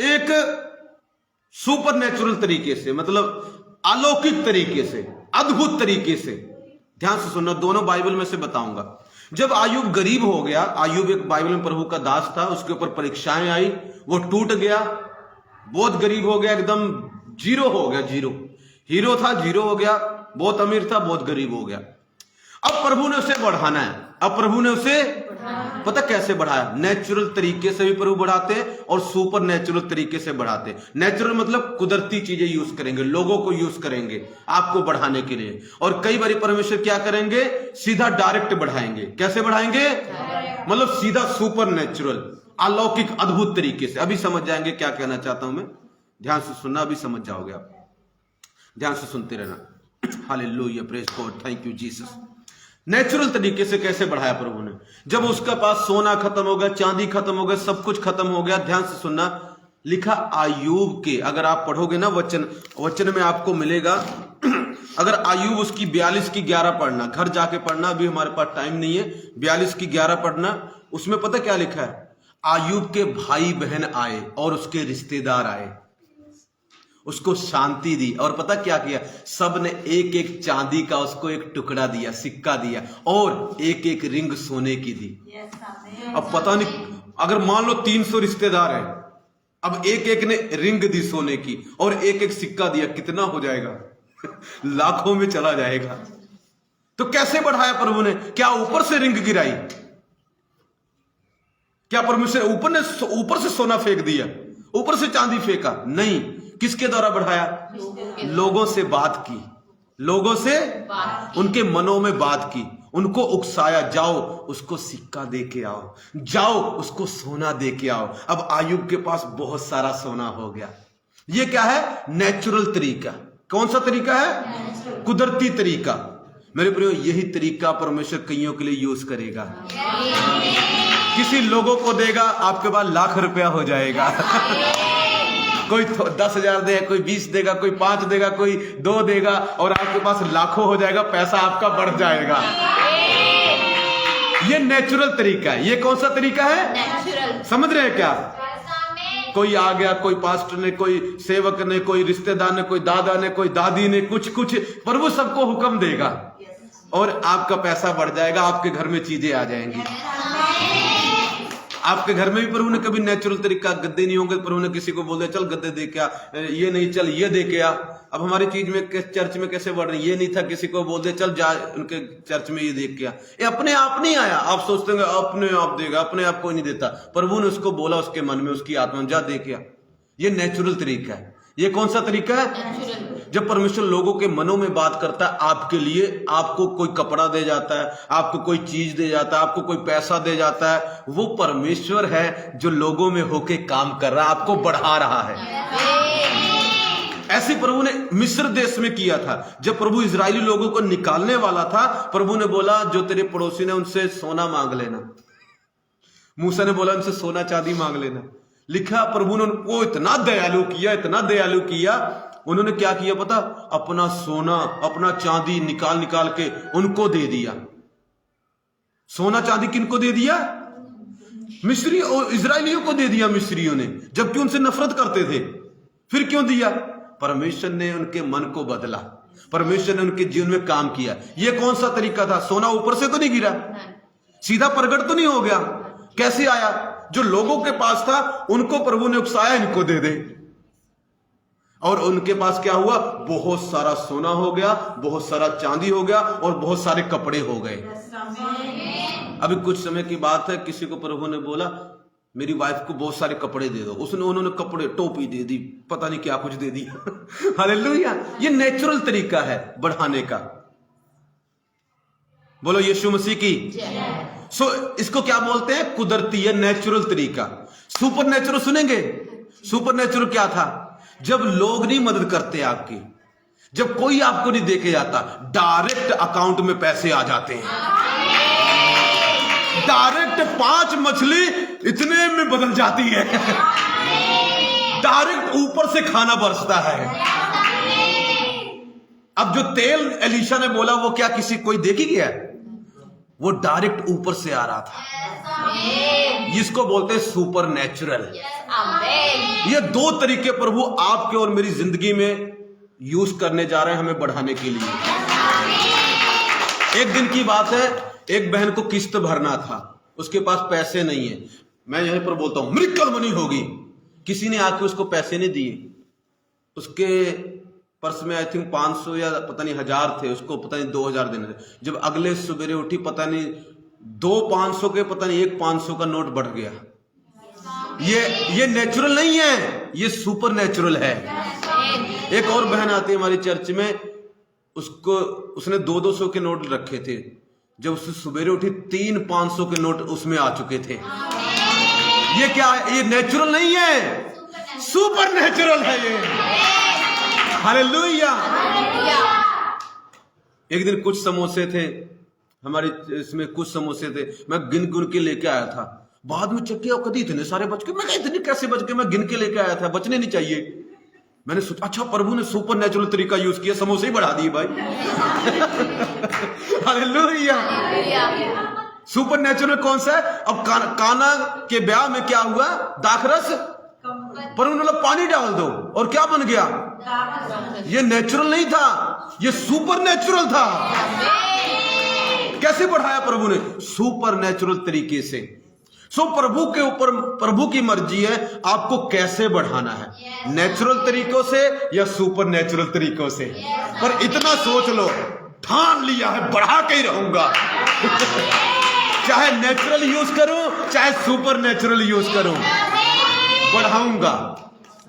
एक सुपर नेचुरल तरीके से, मतलब अलौकिक तरीके से, अद्भुत तरीके से। ध्यान से सुनना, दोनों बाइबल में से बताऊंगा। जब आयूब गरीब हो गया, आयूब एक बाइबल में प्रभु का दास था, उसके ऊपर परीक्षाएं आई, वो टूट गया, बहुत गरीब हो गया, एकदम जीरो हो गया। जीरो, हीरो था, जीरो हो गया, बहुत अमीर था, बहुत गरीब हो गया। अब प्रभु ने उसे बढ़ाना है। अब प्रभु ने उसे पता कैसे बढ़ाया? नेचुरल तरीके से भी प्रभु बढ़ाते हैं और सुपर नेचुरल तरीके से बढ़ाते हैं। नेचुरल मतलब कुदरती चीजें यूज करेंगे, लोगों को यूज करेंगे आपको बढ़ाने के लिए। और कई बार परमेश्वर क्या करेंगे? सीधा डायरेक्ट बढ़ाएंगे। कैसे बढ़ाएंगे? मतलब सीधा सुपर नेचुरल, अलौकिक, अद्भुत तरीके से। अभी समझ जाएंगे क्या कहना चाहता हूं मैं। ध्यान से सुनना, अभी समझ जाओगे आप। ध्यान से सुनते रहना। Hallelujah, praise God, thank you Jesus. Natural तरीके से कैसे बढ़ाया प्रभु ने? जब उसका पास सोना खत्म हो गया, चांदी खत्म हो गया, सब कुछ खत्म हो गया। ध्यान से सुनना, लिखा आयूब के, अगर आप पढ़ोगे ना वचन में आपको मिलेगा। अगर आयूब उसकी 42 की 11 पढ़ना, घर जाके पढ़ना, अभी हमारे पास टाइम नहीं है। 42 की 11 पढ़ना, उसमें पता क्या लिखा है? आयूब के भाई बहन आए और उसके रिश्तेदार आए, उसको शांति दी। और पता क्या किया? सब ने एक एक चांदी का उसको एक टुकड़ा दिया, सिक्का दिया, और एक एक रिंग सोने की दी। अब पता नहीं, अगर मान लो 300 रिश्तेदार हैं, अब एक एक ने रिंग दी सोने की और एक एक सिक्का दिया, कितना हो जाएगा? लाखों में चला जाएगा। तो कैसे बढ़ाया प्रभु ने? क्या ऊपर से रिंग गिराई? क्या परमेश्वर ऊपर से सोना फेंक दिया, ऊपर से चांदी फेंका? नहीं। किसके द्वारा बढ़ाया? लोगों से बात की, लोगों से उनके मनों में बात की, उनको उकसाया, जाओ उसको सिक्का दे के आओ, जाओ उसको सोना दे के आओ। अब आयूब के पास बहुत सारा सोना हो गया। ये क्या है? नेचुरल तरीका। कौन सा तरीका है? कुदरती तरीका। मेरे प्रियो, यही तरीका परमेश्वर कईयों के लिए यूज करेगा। किसी लोगों को देगा, आपके पास लाख रुपया हो जाएगा। कोई 10,000 देगा, कोई 20 देगा, कोई 5 देगा, कोई 2 देगा, और आपके पास लाखों हो जाएगा, पैसा आपका बढ़ जाएगा। ये नेचुरल तरीका है। ये कौन सा तरीका है? नेचुरल। समझ रहे हैं क्या? कोई आ गया, कोई पास्टर ने, कोई सेवक ने, कोई रिश्तेदार ने, कोई दादा ने, कोई दादी ने, कुछ प्रभु सबको हुक्म देगा और आपका पैसा बढ़ जाएगा, आपके घर में चीजें आ जाएंगी। आपके घर में भी प्रभु ने कभी नेचुरल तरीका, गद्दे नहीं होंगे, प्रभु ने किसी को बोल दिया चल गद्दे दे के आ, ये नहीं चल ये दे के आ। अब हमारी चीज में चर्च में कैसे बढ़ रही, ये नहीं था, किसी को बोल दिया चल जा उनके चर्च में ये दे के आ। ये अपने आप नहीं आया। आप सोचते हैं अपने आप देगा, अपने आप कोई नहीं देता। प्रभु ने उसको बोला, उसके मन में, उसकी आत्मा में, जा दे के आ। ये नेचुरल तरीका है। ये कौन सा तरीका है? जब परमेश्वर लोगों के मनों में बात करता है आपके लिए, आपको कोई कपड़ा दे जाता है, आपको कोई चीज दे जाता है, आपको कोई पैसा दे जाता है, वो परमेश्वर है जो लोगों में होके काम कर रहा है, आपको बढ़ा रहा है। ऐसे प्रभु ने मिस्र देश में किया था। जब प्रभु इजरायली लोगों को निकालने वाला था, प्रभु ने बोला जो तेरे पड़ोसी ने उनसे सोना मांग लेना। मूसा ने बोला उनसे सोना चांदी मांग लेना। लिखा प्रभु ने उनको इतना दयालु किया, इतना दयालु किया, उन्होंने क्या किया पता? अपना सोना अपना चांदी निकाल निकाल के उनको दे दिया। सोना चांदी किनको दे दिया? मिस्री और इजरायलियों को दे दिया मिस्रियों ने, जबकि उनसे नफरत करते थे। फिर क्यों दिया? परमेश्वर ने उनके मन को बदला, परमेश्वर ने उनके जीवन में काम किया। यह कौन सा तरीका था? सोना ऊपर से तो नहीं गिरा, सीधा प्रकट तो नहीं हो गया। कैसे आया? जो लोगों के पास था उनको प्रभु ने उकसाया इनको दे दे, और उनके पास क्या हुआ? बहुत सारा सोना हो गया, बहुत सारा चांदी हो गया, और बहुत सारे कपड़े हो गए। अभी कुछ समय की बात है, किसी को प्रभु ने बोला मेरी वाइफ को बहुत सारे कपड़े दे दो। उन्होंने कपड़े, टोपी दे दी, पता नहीं क्या कुछ दे दी। हालेलुया! ये नेचुरल तरीका है बढ़ाने का। बोलो यीशु मसीह की। इसको क्या बोलते हैं? कुदरती है, नेचुरल तरीका। सुपर नेचुरल सुनेंगे? सुपर नेचुरल क्या था? जब लोग नहीं मदद करते आपकी, जब कोई आपको नहीं देके जाता, डायरेक्ट अकाउंट में पैसे आ जाते हैं। डायरेक्ट 5 मछली इतने में बदल जाती है। डायरेक्ट ऊपर से खाना बरसता है। अब जो तेल एलीशा ने बोला वो क्या किसी कोई देख ही गया? वो डायरेक्ट ऊपर से आ रहा था। जिसको बोलते हैं सुपर नेचुरल। ये 2 तरीके प्रभु आपके और मेरी जिंदगी में यूज करने जा रहे हैं हमें बढ़ाने के लिए। एक दिन की बात है, एक बहन को किस्त भरना था, उसके पास पैसे नहीं है। मैं यहीं पर बोलता हूं मिरेकल मनी होगी। किसी ने आके उसको पैसे नहीं दिए। उसके पर्स में आई थिंक 500 या पता नहीं 1000 थे, उसको पता नहीं 2000 देने थे। जब अगले सवेरे उठी, पता नहीं 2 500 के, पता नहीं 1 500 का नोट बढ़ गया। ये नेचुरल नहीं है, ये सुपर नेचुरल है। एक और बहन आती है हमारी चर्च में, उसने 200 के नोट रखे थे। जब उससे सवेरे उठी 3 500 के नोट उसमें आ चुके थे। ये क्या है? ये नेचुरल नहीं है, सुपर नेचुरल है ये। हालेलुया! एक दिन कुछ समोसे थे हमारे इसमें, कुछ समोसे थे, मैं गिन गिन के लेके आया था। बाद में चेक किया कभी इतने सारे बच गए। मैं इतने कैसे बच गए? मैं गिन के लेके आया था, बचने नहीं चाहिए। मैंने सोचा अच्छा प्रभु ने सुपर नेचुरल तरीका यूज किया, समोसे ही बढ़ा दिए भाई। हालेलुया! सुपर नेचुरल कौन सा है? अब काना के ब्याह में क्या हुआ? दाखरस, पर उन्होंने पानी डाल दो और क्या बन गया? ये नेचुरल नहीं था, ये सुपर नेचुरल था। कैसे बढ़ाया प्रभु ने? सुपर नेचुरल तरीके से। प्रभु के ऊपर, प्रभु की मर्जी है आपको कैसे बढ़ाना है, नेचुरल तरीकों से या सुपर नेचुरल तरीकों से। पर इतना सोच लो, ठान लिया है बढ़ा के ही रहूंगा। चाहे नेचुरल यूज करूं चाहे सुपर नेचुरल यूज करूं, बढ़ाऊंगा।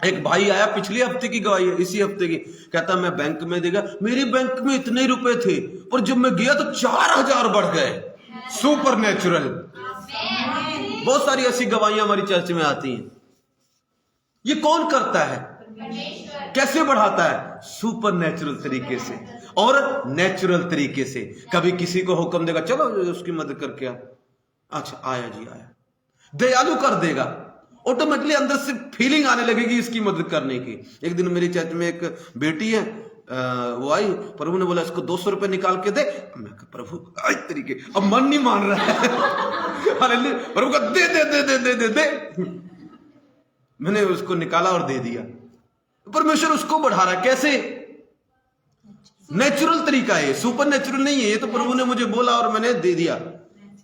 एक भाई आया, पिछले हफ्ते की गवाही है, इसी हफ्ते की, कहता मैं बैंक में देगा, मेरे बैंक में इतने ही रुपए थे, पर जब मैं गया तो 4000 बढ़ गए। Super natural. बहुत सारी ऐसी गवाहियां हमारी चर्च में आती हैं। ये कौन करता है? कैसे बढ़ाता है? सुपर नेचुरल तरीके से और नेचुरल तरीके से। कभी किसी को हुक्म देगा चलो उसकी मदद करके आ, अच्छा आया जी आया, दयालु कर देगा। ऑटोमेटिकली अंदर से फीलिंग आने लगेगी इसकी मदद करने की। एक दिन मेरी चर्च में एक बेटी है, वो आई, प्रभु ने बोला इसको 200 रुपए निकाल के दे। मैं कहा प्रभु इस तरीके, अब मन नहीं मान रहा है। प्रभु का दे दे दे दे दे दे दे। मैंने उसको निकाला और दे दिया। परमेश्वर उसको बढ़ा रहा है। कैसे? नेचुरल तरीका है, सुपर नेचुरल नहीं है। ये तो प्रभु ने मुझे बोला और मैंने दे दिया,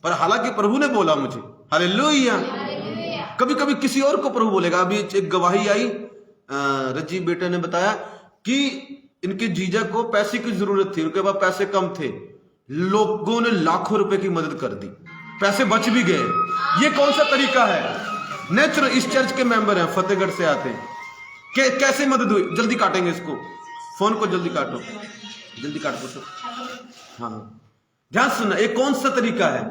पर हालांकि प्रभु ने बोला मुझे। हालेलुया! कभी कभी किसी और को प्रभु बोलेगा। अभी एक गवाही आई, रजी बेटे ने बताया कि इनके जीजा को पैसे की जरूरत थी, उनके पास पैसे कम थे, लोगों ने लाखों रुपए की मदद कर दी, पैसे बच भी गए। ये कौन सा तरीका है? नेचुरल। इस चर्च के मेंबर हैं, फतेहगढ़ से आते हैं। कैसे मदद हुई? जल्दी काटेंगे इसको। फोन को जल्दी काटो, जल्दी काटो तो। हाँ, ध्यान सुनना, ये कौन सा तरीका है?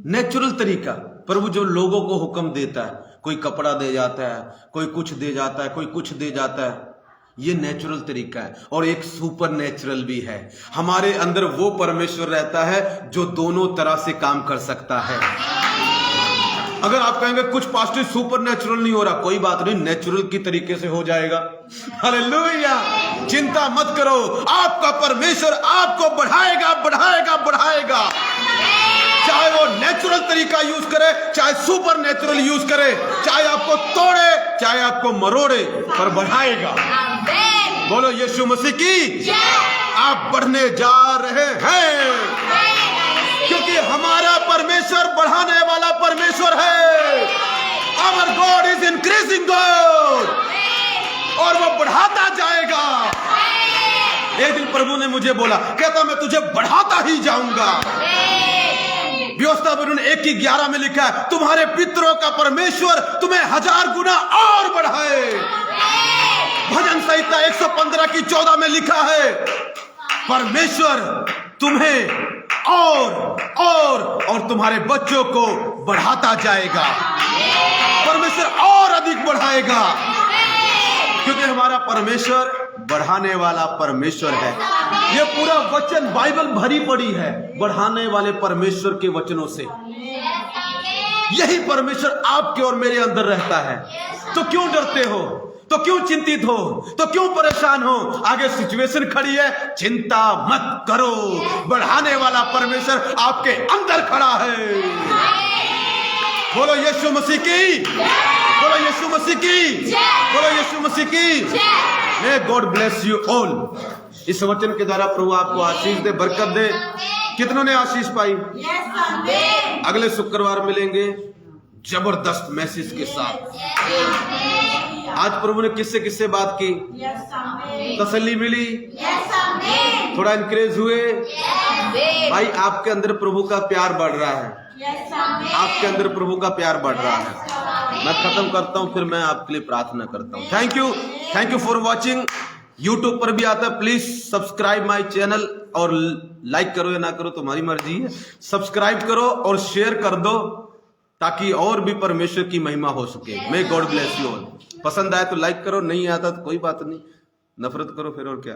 नेचुरल तरीका। प्रभु जो लोगों को हुक्म देता है, कोई कपड़ा दे जाता है, कोई कुछ दे जाता है, कोई कुछ दे जाता है, ये नेचुरल तरीका है। और एक सुपर नेचुरल भी है। हमारे अंदर वो परमेश्वर रहता है जो दोनों तरह से काम कर सकता है। अगर आप कहेंगे कुछ पास्टर सुपर नेचुरल नहीं हो रहा, कोई बात नहीं, नेचुरल की तरीके से हो जाएगा। हालेलुया, चिंता मत करो, आपका परमेश्वर आपको बढ़ाएगा, बढ़ाएगा, बढ़ाएगा। चाहे वो नेचुरल तरीका यूज करे, चाहे सुपर नेचुरल यूज करे, चाहे आपको तोड़े, चाहे आपको मरोड़े, पर बढ़ाएगा। बोलो यीशु मसीह की। आप बढ़ने जा रहे हैं, क्योंकि हमारा परमेश्वर बढ़ाने वाला परमेश्वर है। Our God is increasing God, और वो बढ़ाता जाएगा। एक दिन प्रभु ने मुझे बोला, कहता मैं तुझे बढ़ाता ही जाऊंगा। व्यवस्था में उन्होंने 1:11 में लिखा है, तुम्हारे पितरों का परमेश्वर तुम्हें 1000 गुना और बढ़ाए। भजन संहिता 115:14 में लिखा है, परमेश्वर तुम्हें और तुम्हारे बच्चों को बढ़ाता जाएगा। परमेश्वर और अधिक बढ़ाएगा, क्योंकि हमारा परमेश्वर बढ़ाने वाला परमेश्वर है। ये पूरा वचन बाइबल भरी पड़ी है बढ़ाने वाले परमेश्वर के वचनों से। यही परमेश्वर आपके और मेरे अंदर रहता है। तो क्यों डरते हो? तो क्यों चिंतित हो? तो क्यों परेशान हो? आगे सिचुएशन खड़ी है, चिंता मत करो, बढ़ाने वाला परमेश्वर आपके अंदर खड़ा है। बोलो यीशु मसीह की, बोलो यीशु मसीह की, बोलो यीशु मसीह की। May God bless you all. इस वचन के द्वारा प्रभु आपको आशीष दे, बरकत दे। कितनों ने आशीष पाई? अगले शुक्रवार मिलेंगे जबरदस्त मैसेज के साथ। आज प्रभु ने किससे किससे बात की? तसल्ली मिली, थोड़ा इंकरेज हुए। भाई आपके अंदर प्रभु का प्यार बढ़ रहा है, आपके अंदर प्रभु का प्यार बढ़ रहा है। मैं खत्म करता हूं, फिर मैं आपके लिए प्रार्थना करता हूं। Thank you for watching. YouTube पर भी आता है, प्लीज सब्सक्राइब माय चैनल, और लाइक करो या ना करो तुम्हारी मर्जी है। सब्सक्राइब करो और शेयर कर दो, ताकि और भी परमेश्वर की महिमा हो सके। May God bless you all. पसंद आए तो लाइक करो, नहीं आता तो कोई बात नहीं, नफरत करो फिर, और क्या।